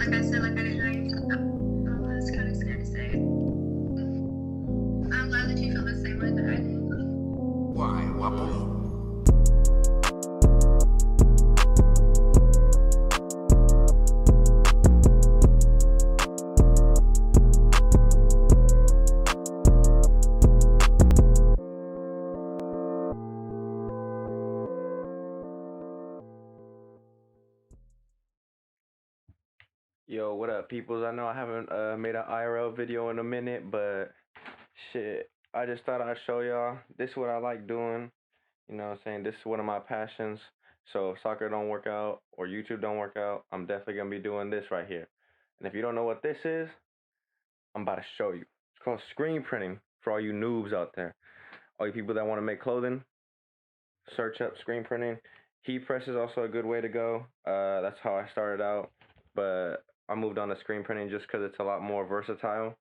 like I said, like I didn't know you felt that. Oh, it's kind of scared to say. I'm glad that you feel the same way that I do. Why, Wapo? Yo, what up, peoples? I know I haven't made an IRL video in a minute, but shit, I just thought I'd show y'all. This is what I like doing. You know what I'm saying? This is one of my passions. So if soccer don't work out or YouTube don't work out, I'm definitely gonna be doing this right here. And if you don't know what this is, I'm about to show you. It's called screen printing for all you noobs out there. All you people that want to make clothing, search up screen printing. Heat press is also a good way to go. That's how I started out, but I moved on to screen printing just because it's a lot more versatile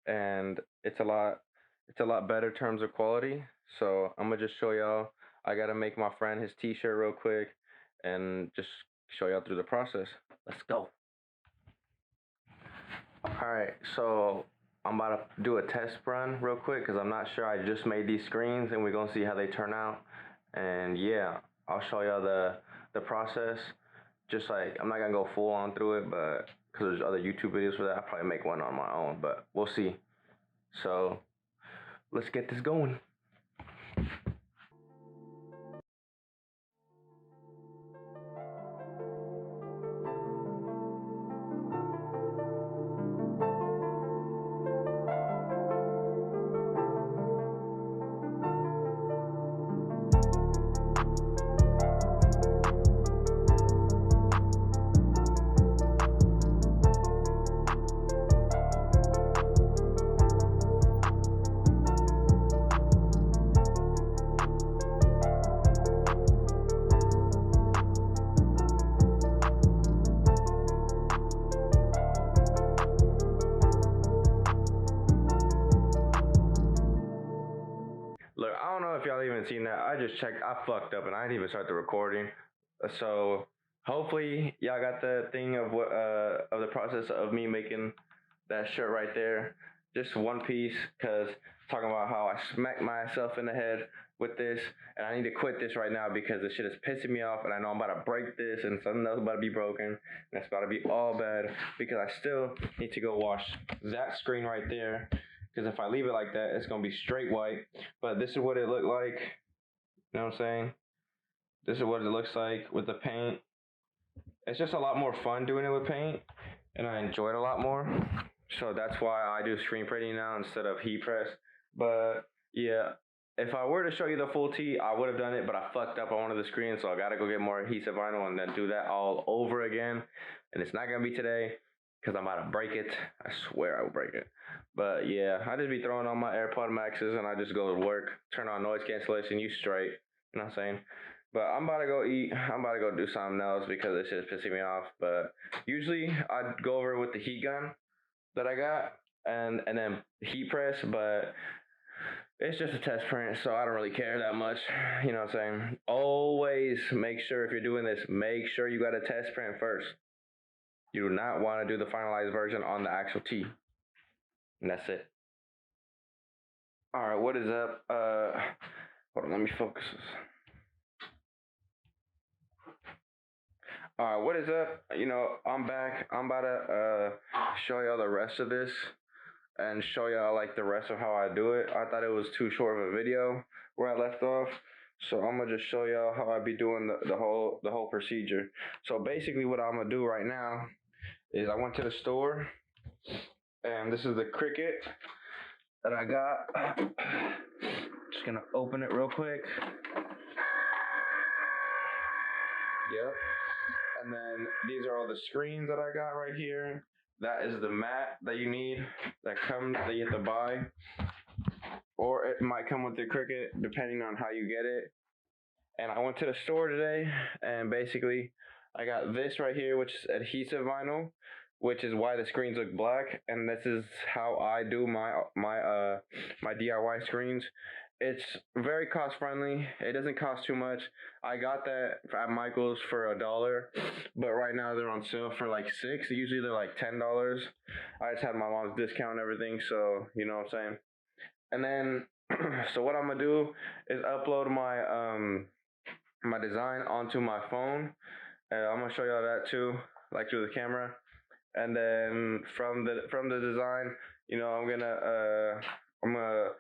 and it's a lot better terms of quality. So I'm gonna just show y'all. I gotta make my friend his t-shirt real quick and just show y'all through the process. Let's go. Alright, so I'm about to do a test run real quick because I'm not sure. I just made these screens and we're gonna see how they turn out. And yeah, I'll show y'all the process. Just like, I'm not gonna go full on through it, but because there's other YouTube videos for that, I'll probably make one on my own, but we'll see. So let's get this going. Look, I don't know if y'all even seen that. I just checked. I fucked up and I didn't even start the recording. So hopefully y'all got the thing of what of the process of me making that shirt right there. Just one piece, cause talking about how I smacked myself in the head with this, and I need to quit this right now because this shit is pissing me off, and I know I'm about to break this, and something else about to be broken, and it's about to be all bad because I still need to go wash that screen right there. Because if I leave it like that, it's gonna be straight white. But this is what it looked like. You know what I'm saying? This is what it looks like with the paint. It's just a lot more fun doing it with paint, and I enjoy it a lot more. So that's why I do screen printing now instead of heat press. But yeah, if I were to show you the full tee, I would have done it, but I fucked up on one of the screens, so I gotta go get more adhesive vinyl and then do that all over again. And it's not gonna be today because I'm about to break it. I swear I will break it. But yeah, I just be throwing on my AirPod Maxes and I just go to work, turn on noise cancellation, you straight. You know what I'm saying? But I'm about to go eat. I'm about to go do something else because this shit is pissing me off. But usually I'd go over with the heat gun that I got and then heat press, but it's just a test print, so I don't really care that much. You know what I'm saying? Always make sure if you're doing this, make sure you got a test print first. You do not want to do the finalized version on the actual tee. And that's it. Alright, what is up? Hold on, let me focus this. Alright, what is up? You know, I'm back. I'm about to show y'all the rest of this and show y'all like the rest of how I do it. I thought it was too short of a video where I left off. So I'm gonna just show y'all how I be doing the whole procedure. So basically what I'm gonna do right now is I went to the store and this is the Cricut that I got. Just gonna open it real quick. Yep. And then these are all the screens that I got right here. That is the mat that you need that you have to buy. Or it might come with the Cricut depending on how you get it. And I went to the store today and basically I got this right here, which is adhesive vinyl, which is why the screens look black. And this is how I do my DIY screens. it's very cost friendly. It doesn't cost too much. I got that at Michael's for $1, but right now they're on sale for like $6. Usually they're like $10. I just had my mom's discount and everything, so you know what I'm saying. And then, so what I'm gonna do is upload my design onto my phone. I'm gonna show y'all that too, like through the camera. And then from the design, you know, I'm gonna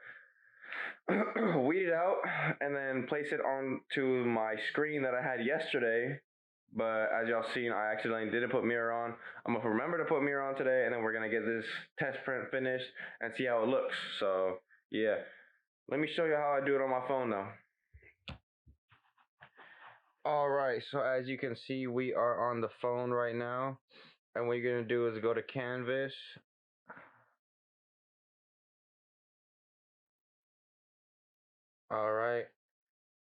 weed it out and then place it onto my screen that I had yesterday. But as y'all seen, I accidentally didn't put mirror on. I'm gonna remember to put mirror on today, and then we're gonna get this test print finished and see how it looks. So yeah, let me show you how I do it on my phone now. All right, so as you can see, we are on the phone right now, and what you're gonna do is go to Canvas. All right,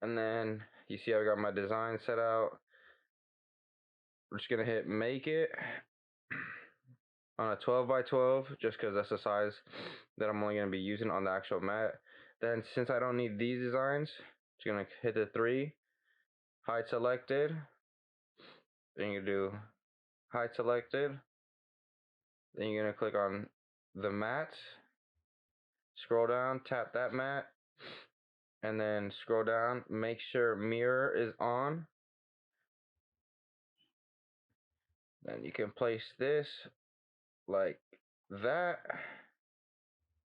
and then you see I got my design set out. We're just gonna hit make it on a 12 by 12, just because that's the size that I'm only gonna be using on the actual mat. Then since I don't need these designs, just gonna hit the 3, hide selected. Then you do hide selected. Then you're gonna click on the mat. Scroll down, tap that mat, and then scroll down. Make sure mirror is on. Then you can place this like that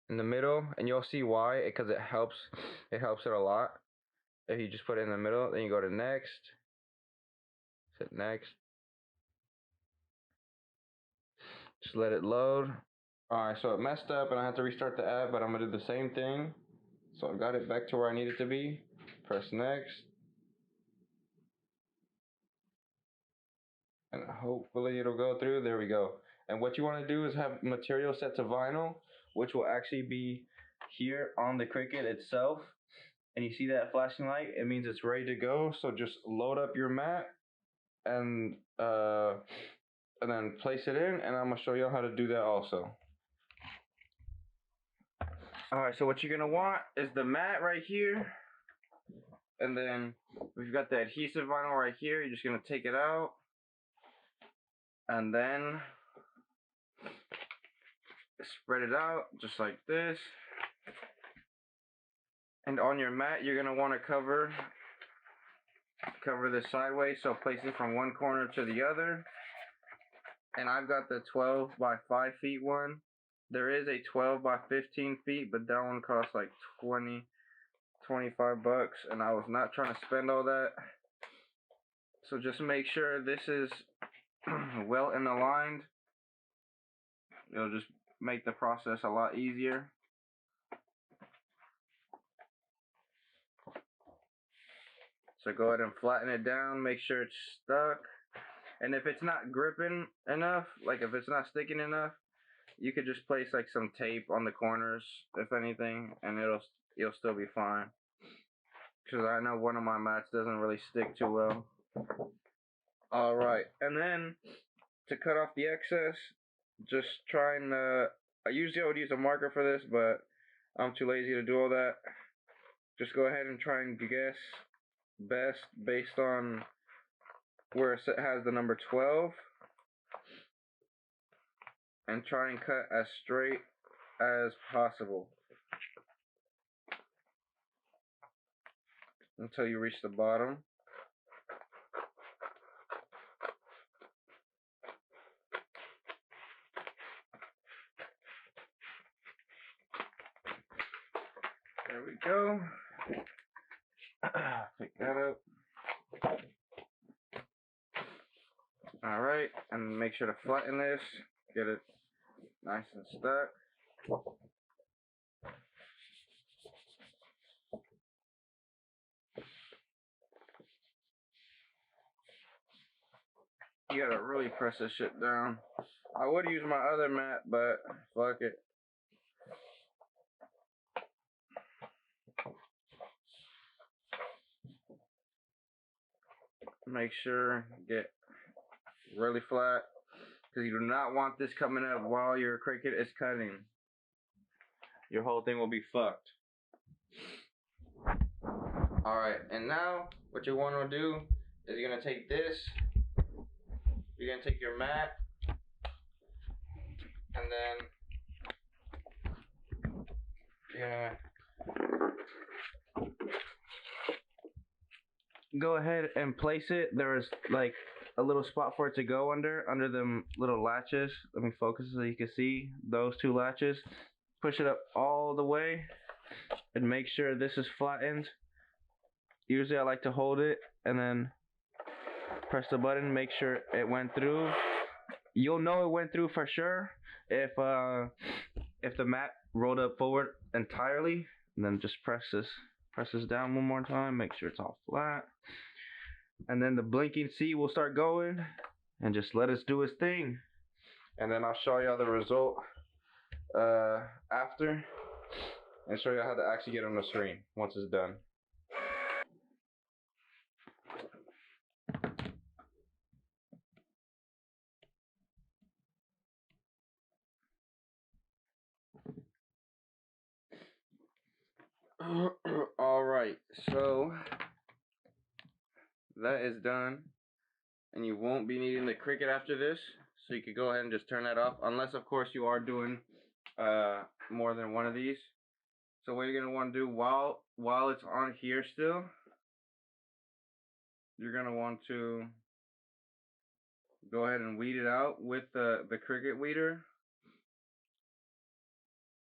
in the middle, and you'll see why, because it helps it a lot. If you just put it in the middle, then you go to next, hit next, just let it load. Alright, so it messed up and I have to restart the app, but I'm gonna do the same thing. So I got it back to where I need it to be. Press next, and hopefully it'll go through. There we go. And what you want to do is have material set to vinyl, which will actually be here on the Cricut itself. And you see that flashing light, it means it's ready to go. So just load up your mat and then place it in, and I'm gonna show you how to do that also. Alright, so what you're gonna want is the mat right here, and then we've got the adhesive vinyl right here. You're just gonna take it out, and then spread it out just like this. And on your mat, you're gonna want to cover this sideways, so place it from one corner to the other. And I've got the 12 by 5 feet one. There is a 12 by 15 feet, but that one costs like 25 bucks, and I was not trying to spend all that. So just make sure this is well and aligned. It'll just make the process a lot easier. So go ahead and flatten it down, make sure it's stuck. And if it's not gripping enough, like if it's not sticking enough, you could just place like some tape on the corners, if anything, and you'll still be fine. Because I know one of my mats doesn't really stick too well. Alright, and then to cut off the excess, just try and, I usually would use a marker for this, but I'm too lazy to do all that. Just go ahead and try and guess best based on where it has the number 12, and try and cut as straight as possible until you reach the bottom. There we go. Pick that up. Alright, and make sure to flatten this, get it nice and stuck. You gotta really press this shit down. I would use my other mat, but fuck it. Make sure get really flat, because you do not want this coming up while your Cricut is cutting. Your whole thing will be fucked. Alright, and now what you want to do is you're going to take this, you're going to take your mat, and then you're going to go ahead and place it. There is like a little spot for it to go under them little latches. Let me focus so you can see those two latches. Push it up all the way and make sure this is flattened. Usually I like to hold it and then press the button, make sure it went through. You'll know it went through for sure if the mat rolled up forward entirely. And then just press this down one more time, make sure it's all flat. And then the blinking C will start going, and just let us do its thing. And then I'll show y'all the result after, and show you how to actually get on the screen once it's done. Alright, so that is done, and you won't be needing the Cricut after this, so you could go ahead and just turn that off, unless of course you are doing more than one of these. So what you're going to want to do while it's on here still, you're going to want to go ahead and weed it out with the Cricut weeder,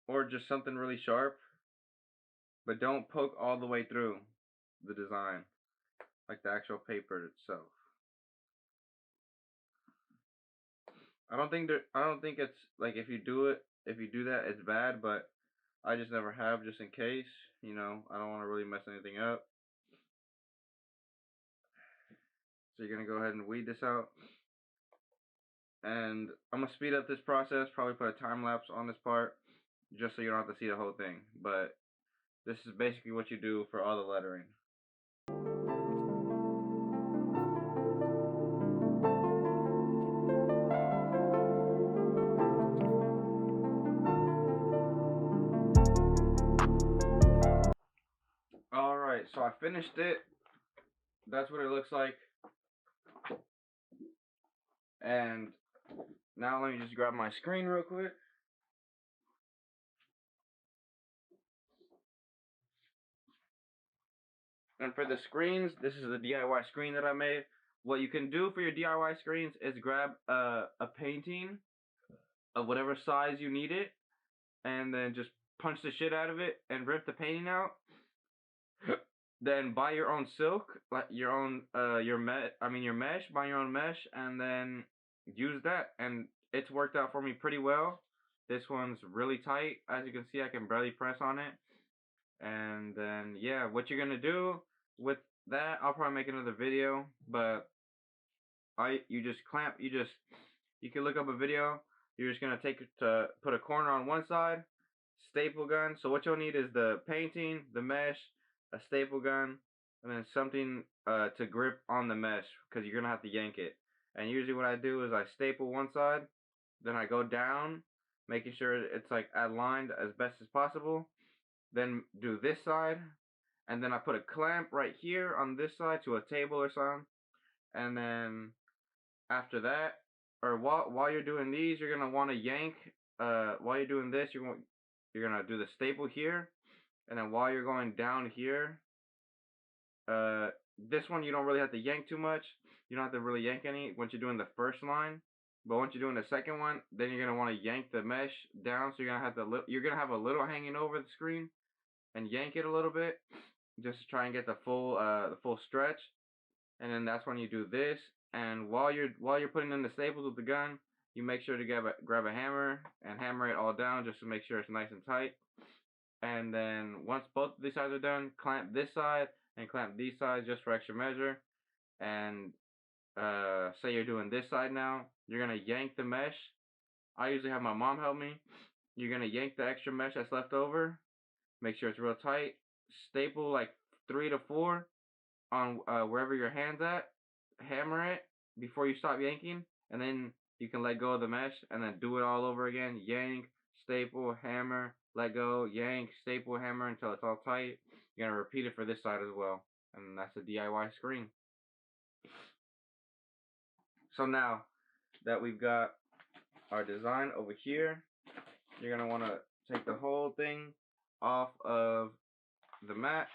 or just something really sharp, but don't poke all the way through the design, like the actual paper itself. I don't think it's like if you do that it's bad, but I just never have, just in case, you know, I don't want to really mess anything up. So you're gonna go ahead and weed this out, and I'm gonna speed up this process, probably put a time lapse on this part, just so you don't have to see the whole thing. But this is basically what you do for all the lettering. Alright, so I finished it. That's what it looks like. And now let me just grab my screen real quick. And for the screens, this is the DIY screen that I made. What you can do for your DIY screens is grab a painting of whatever size you need it, and then just punch the shit out of it and rip the painting out. Then buy your own silk, like your own your mesh, buy your own mesh, and then use that. And it's worked out for me pretty well. This one's really tight. As you can see, I can barely press on it. And then yeah, what you're gonna do with that, I'll probably make another video, but you can look up a video. You're just gonna put a corner on one side, staple gun. So what you'll need is the painting, the mesh, a staple gun, and then something to grip on the mesh, because you're gonna have to yank it. And usually what I do is I staple one side, then I go down, making sure it's like aligned as best as possible. Then do this side, and then I put a clamp right here on this side to a table or something. And then after that, or while you're doing these, you're gonna want to yank. While you're doing this, you're gonna do the staple here, and then while you're going down here, this one you don't really have to yank too much. You don't have to really yank any once you're doing the first line. But once you're doing the second one, then you're gonna want to yank the mesh down. So you're gonna have a little hanging over the screen, and yank it a little bit, just to try and get the full stretch. And then that's when you do this. And while you're putting in the staples with the gun, you make sure to grab a hammer and hammer it all down, just to make sure it's nice and tight. And then once both of these sides are done, clamp this side and clamp these sides just for extra measure. And say you're doing this side now, you're gonna yank the mesh. I usually have my mom help me. You're gonna yank the extra mesh that's left over. Make sure it's real tight. Staple like 3 to 4 on wherever your hand's at. Hammer it before you stop yanking, and then you can let go of the mesh, and then do it all over again. Yank, staple, hammer, let go, yank, staple, hammer until it's all tight. you're gonna repeat it for this side as well, and that's a DIY screen. So now that we've got our design over here, you're gonna want to take the whole thing off of the mat.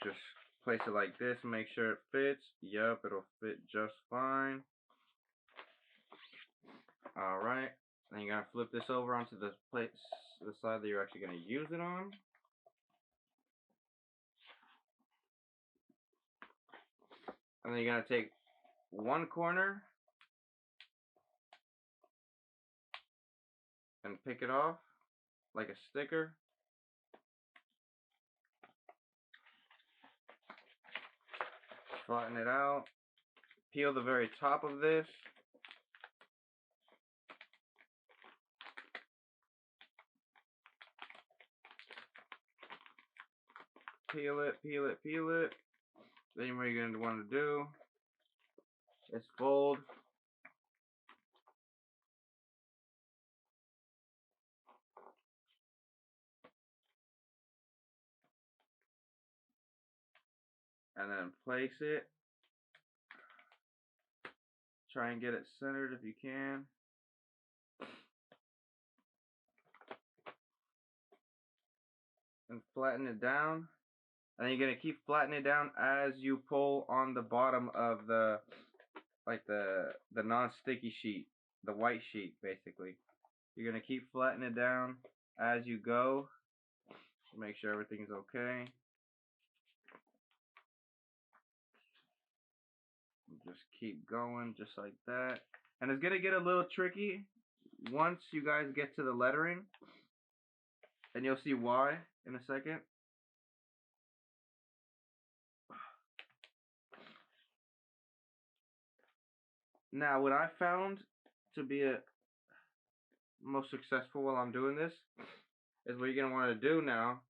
Just place it like this, make sure it fits. Yep, it'll fit just fine. Alright, then you're gonna flip this over onto the side that you're actually gonna use it on. And then you're gonna take one corner and pick it off like a sticker. Flatten it out. Peel the very top of this. Peel it, peel it, peel it. Then what you're going to want to do is fold and then place it. Try and get it centered if you can. And flatten it down. And then you're going to keep flattening it down as you pull on the bottom of the non-sticky sheet, the white sheet basically. You're going to keep flattening it down as you go. Make sure everything's okay. Just keep going just like that. And it's going to get a little tricky once you guys get to the lettering. And you'll see why in a second. Now, what I found to be a most successful while I'm doing this is what you're going to want to do now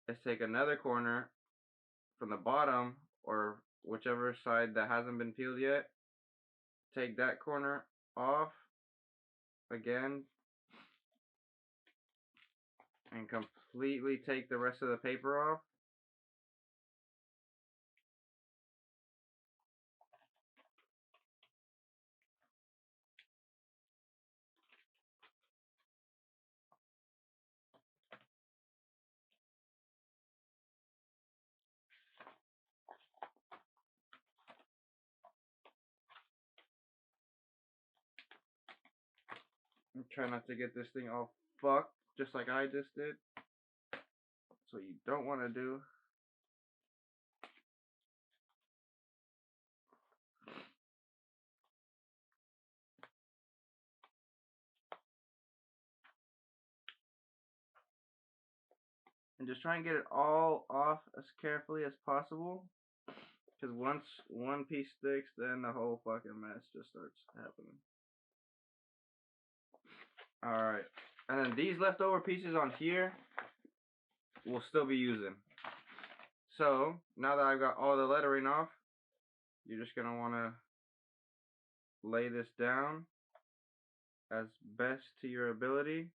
is take another corner from the bottom or whichever side that hasn't been peeled yet. Take that corner off again and completely take the rest of the paper off. And try not to get this thing all fucked just like I just did. That's what you don't want to do. And just try and get it all off as carefully as possible. Because once one piece sticks, then the whole fucking mess just starts happening. Alright. And then these leftover pieces on here, we'll still be using. So, now that I've got all the lettering off, you're just going to want to lay this down as best to your ability.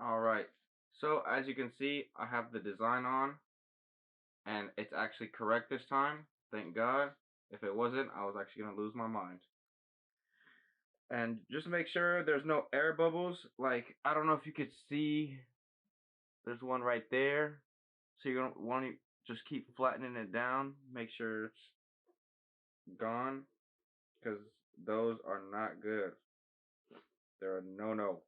Alright, so as you can see, I have the design on, and it's actually correct this time, thank God. If it wasn't, I was actually going to lose my mind. And just make sure there's no air bubbles, like, I don't know if you could see, there's one right there, so you're going to want to just keep flattening it down, make sure it's gone, because those are not good. They're a no-no.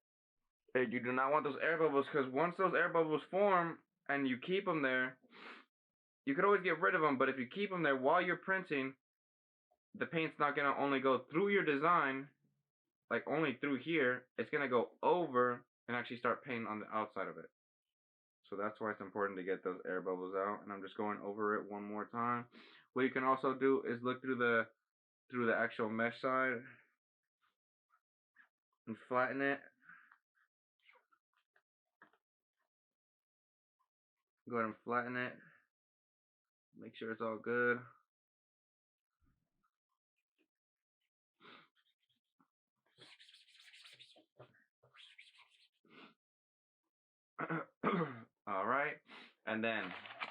You do not want those air bubbles, because once those air bubbles form and you keep them there, you could always get rid of them, but if you keep them there while you're printing, the paint's not going to only go through your design, like only through here, it's going to go over and actually start painting on the outside of it. So that's why it's important to get those air bubbles out, and I'm just going over it one more time. What you can also do is look through the actual mesh side and flatten it. Go ahead and flatten it. Make sure it's all good. All right, and then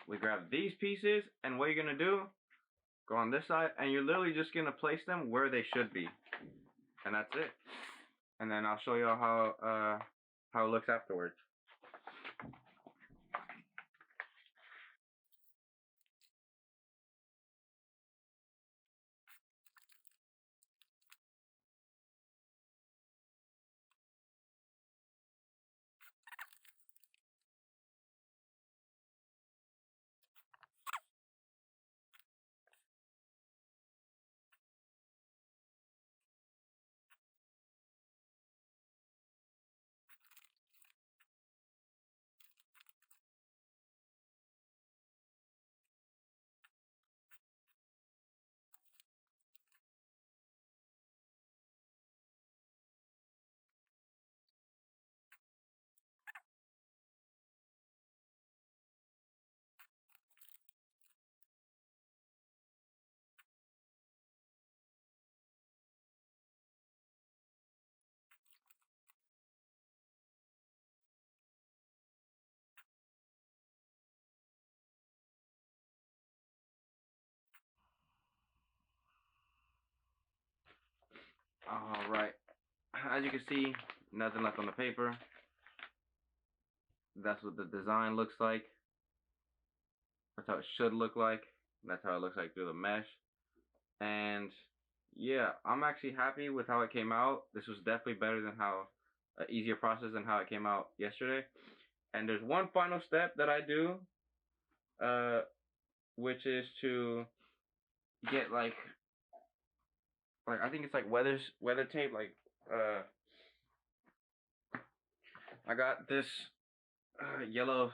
we grab these pieces, and what you're gonna do, go on this side, and you're literally just gonna place them where they should be, and that's it. And then I'll show you how it looks afterwards. All right, as you can see, nothing left on the paper. That's what the design looks like. That's how it should look like. That's how it looks like through the mesh. And yeah, I'm actually happy with how it came out. This was definitely better than how easier process than how it came out yesterday. And there's one final step that I do, which is to get like I think it's like weather tape. Like I got this yellow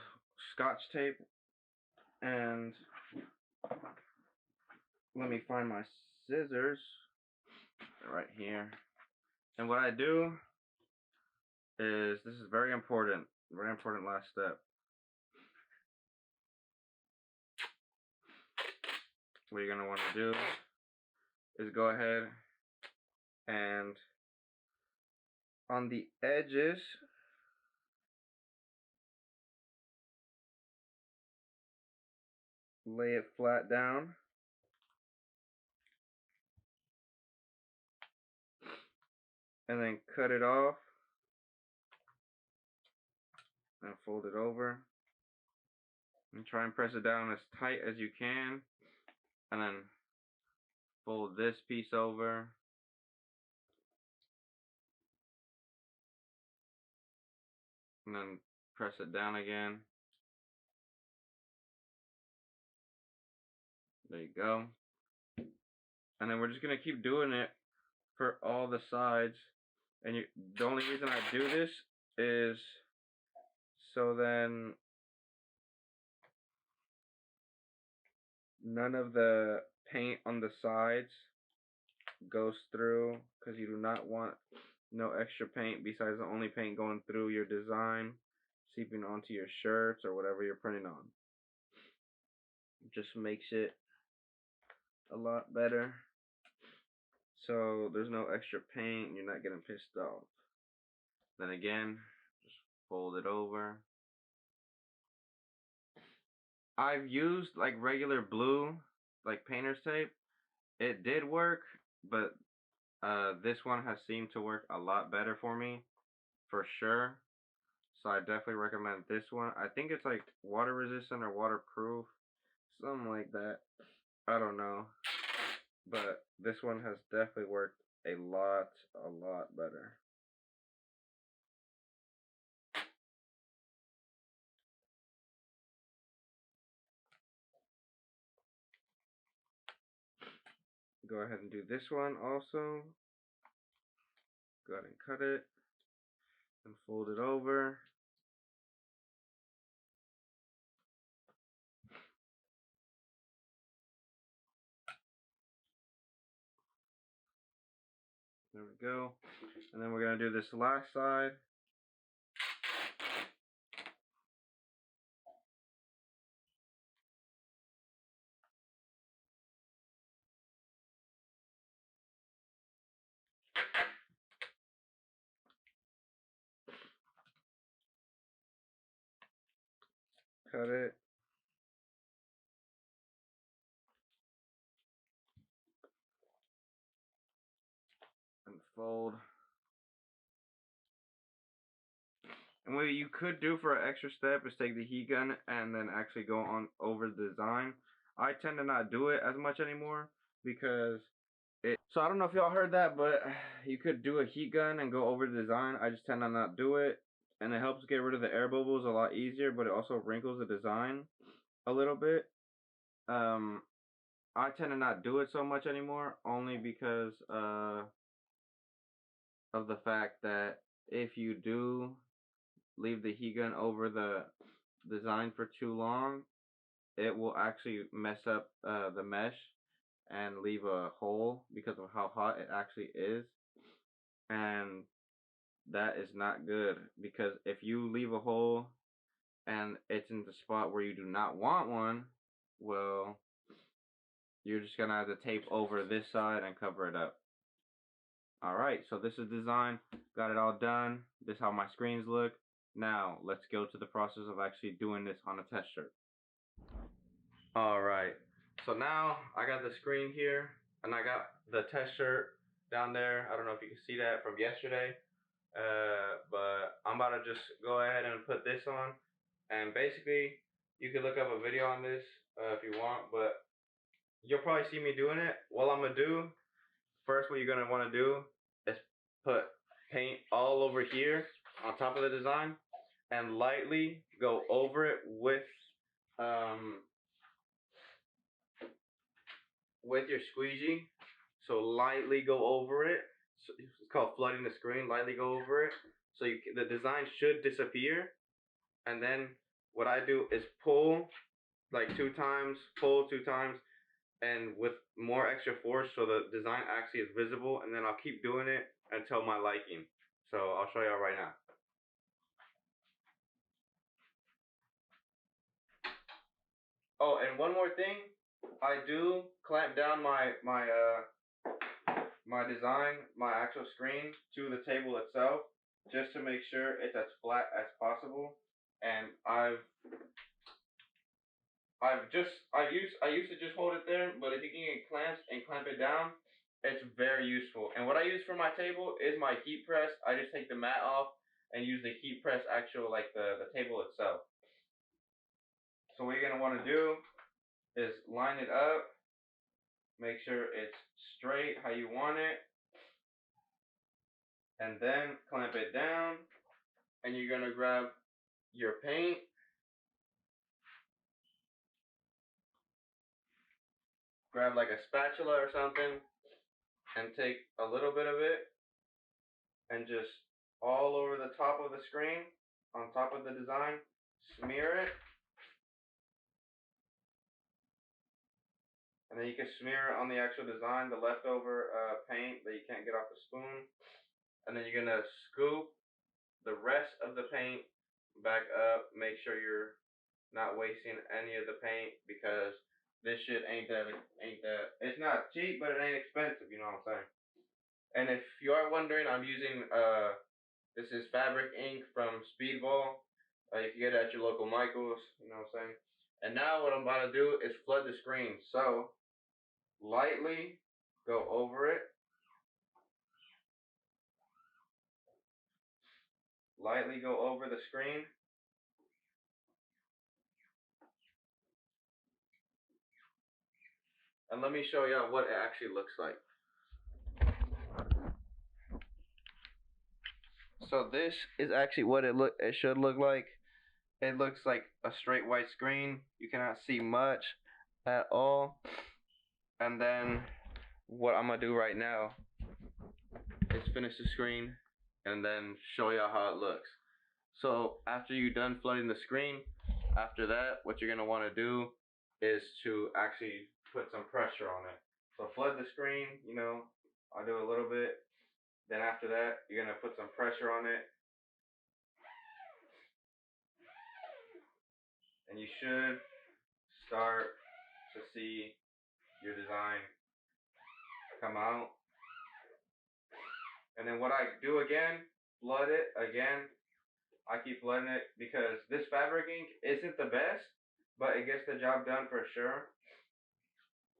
Scotch tape, and let me find my scissors right here. And what I do is, this is very important last step. What you're gonna want to do is go ahead and on the edges, lay it flat down, and then cut it off and fold it over, and try and press it down as tight as you can, and then fold this piece over, and then press it down again. There you go. And then we're just gonna keep doing it for all the sides. And the only reason I do this is so then none of the paint on the sides goes through, because you do not want no extra paint besides the only paint going through your design seeping onto your shirts or whatever you're printing on. It just makes it a lot better, so there's no extra paint and you're not getting pissed off. Then again, just fold it over. I've used like regular blue, like painter's tape. It did work, but this one has seemed to work a lot better for me, for sure. So I definitely recommend this one. I think it's like water resistant or waterproof, something like that. I don't know, but this one has definitely worked a lot better. go ahead and do this one also. Go ahead and cut it and fold it over. There we go. And then we're going to do this last side. Cut it. And fold. And what you could do for an extra step is take the heat gun and then actually go on over the design. I tend to not do it as much anymore because so I don't know if y'all heard that, but you could do a heat gun and go over the design. I just tend to not do it, and it helps get rid of the air bubbles a lot easier, but it also wrinkles the design a little bit. I tend to not do it so much anymore, only because of the fact that if you do leave the heat gun over the design for too long, it will actually mess up the mesh and leave a hole because of how hot it actually is. And that is not good, because if you leave a hole and it's in the spot where you do not want one, well, you're just gonna have to tape over this side and cover it up. Alright, so this is design. Got it all done. This is how my screens look. Now, let's go to the process of actually doing this on a test shirt. Alright, so now I got the screen here, and I got the test shirt down there. I don't know if you can see that from yesterday, but I'm about to just go ahead and put this on. And basically, you can look up a video on this if you want, but you'll probably see me doing it. What I'm going to do, first what you're going to want to do is put paint all over here on top of the design and lightly go over it with your squeegee. So lightly go over it. So it's called flooding the screen. Lightly go over it. So the design should disappear. And then what I do is pull like 2 times, pull 2 times, and with more extra force so the design actually is visible. And then I'll keep doing it until my liking. So I'll show y'all right now. Oh, and one more thing, I do clamp down my design, my actual screen to the table itself, just to make sure it's as flat as possible. And I used to just hold it there, but if you can get clamps and clamp it down, it's very useful. And what I use for my table is my heat press. I just take the mat off and use the heat press actual, like the table itself. So what you're gonna want to do is line it up, make sure it's straight how you want it, and then clamp it down. And you're gonna grab your paint, grab like a spatula or something, and take a little bit of it and just all over the top of the screen, on top of the design, smear it. And then you can smear it on the actual design, the leftover paint that you can't get off the spoon. And then you're gonna scoop the rest of the paint back up. Make sure you're not wasting any of the paint, because this shit ain't that, it's not cheap, but it ain't expensive, you know what I'm saying? And if you are wondering, I'm using, this is fabric ink from Speedball. You can get it at your local Michael's, you know what I'm saying? And now what I'm about to do is flood the screen. So, lightly go over it. Lightly go over the screen. And let me show y'all what it actually looks like. So this is actually what it should look like. It looks like a straight white screen. You cannot see much at all. And then what I'm gonna do right now is finish the screen and then show y'all how it looks. So after you're done flooding the screen, after that, what you're gonna want to do is to actually put some pressure on it. So flood the screen, you know, I'll do a little bit. Then after that, you're gonna put some pressure on it. And you should start to see your design come out. And then what I do again, flood it again. I keep flooding it because this fabric ink isn't the best, but it gets the job done for sure.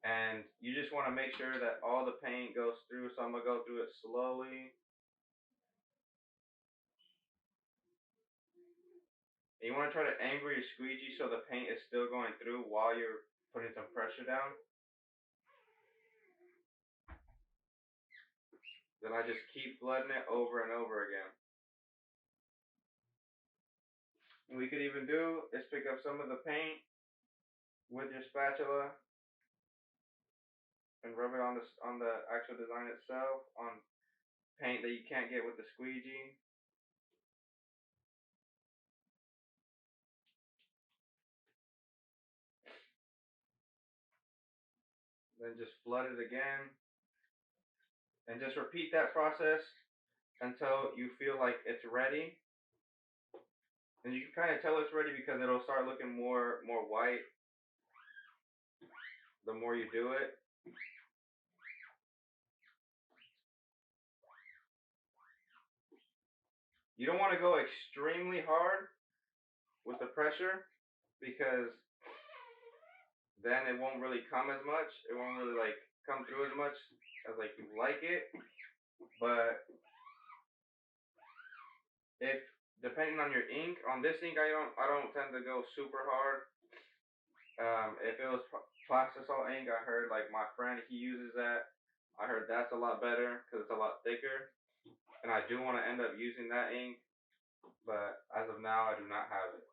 And you just want to make sure that all the paint goes through. So I'm gonna go through it slowly. And you want to try to angle your squeegee so the paint is still going through while you're putting some pressure down. Then I just keep flooding it over and over again. What we could even do is pick up some of the paint with your spatula and rub it on the actual design itself, on paint that you can't get with the squeegee. Then just flood it again. And just repeat that process until you feel like it's ready. And you can kind of tell it's ready because it'll start looking more white the more you do it. You don't want to go extremely hard with the pressure because then it won't really come as much. It won't really like come through as much as like you like it. But if depending on your ink, on this ink I don't tend to go super hard. If it was plastisol ink, I heard like my friend, he uses that. I heard that's a lot better because it's a lot thicker. And I do want to end up using that ink, but as of now, I do not have it.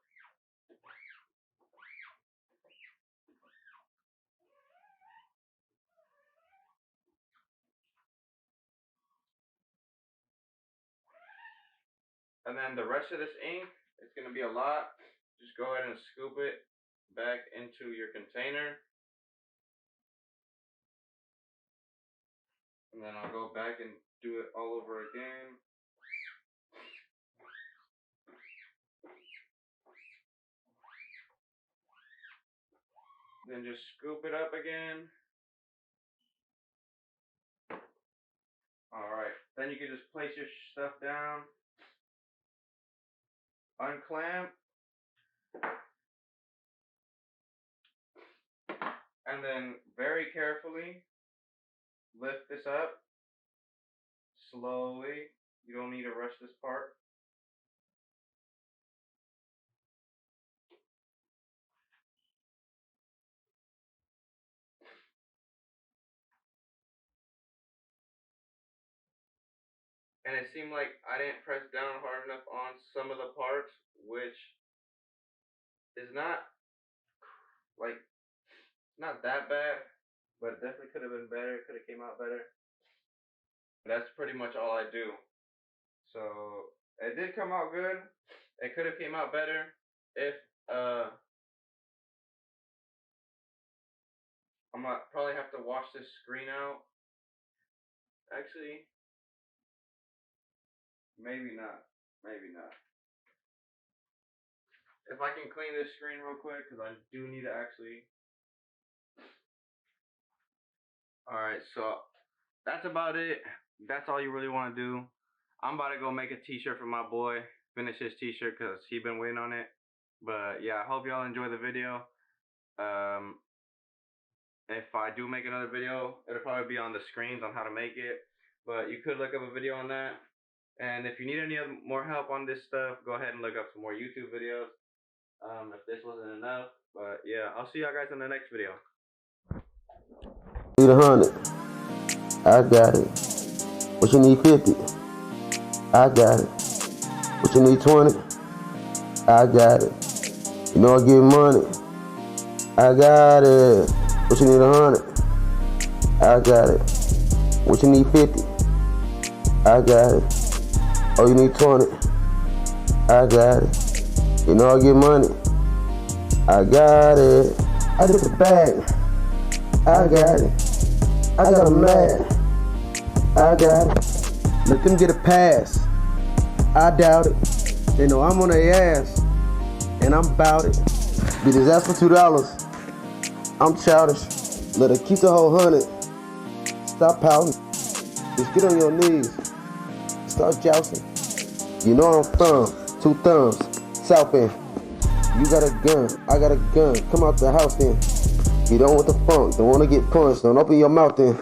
And then the rest of this ink, it's going to be a lot. Just go ahead and scoop it back into your container. And then I'll go back and do it all over again. Then just scoop it up again. Alright, then you can just place your stuff down. Unclamp. And then very carefully lift this up. Slowly. You don't need to rush this part. And it seemed like I didn't press down hard enough on some of the parts, which is not like not that bad, but it definitely could have been better. It could have came out better. That's pretty much all I do. So it did come out good. It could have came out better if I'm gonna probably have to wash this screen out. Actually, maybe not. Maybe not. If I can clean this screen real quick, because I do need to actually. Alright, so that's about it. That's all you really want to do. I'm about to go make a t-shirt for my boy. Finish his t-shirt because he been waiting on it. But yeah, I hope y'all enjoy the video. If I do make another video, it'll probably be on the screens on how to make it. But you could look up a video on that. And if you need any more help on this stuff, go ahead and look up some more YouTube videos. If this wasn't enough. But yeah, I'll see y'all guys in the next video. Need 100. I got it. What you need 50? I got it. What you need 20? I got it. You know I get money. I got it. What you need 100? I got it. What you need, 50? I got it. Oh, you need 20? I got it. You know I get money. I got it. I get the bag. I got it. I got 'em mad. I got it. Let them get a pass. I doubt it. They know I'm on their ass, and I'm about it. Bitches ask for $2. I'm childish. Let her keep the whole 100. Stop pouting. Just get on your knees. Start jousting. You know I'm from 2 thumbs, South End. You got a gun, I got a gun. Come out the house then. You don't want the funk, don't wanna get punched. Don't open your mouth then.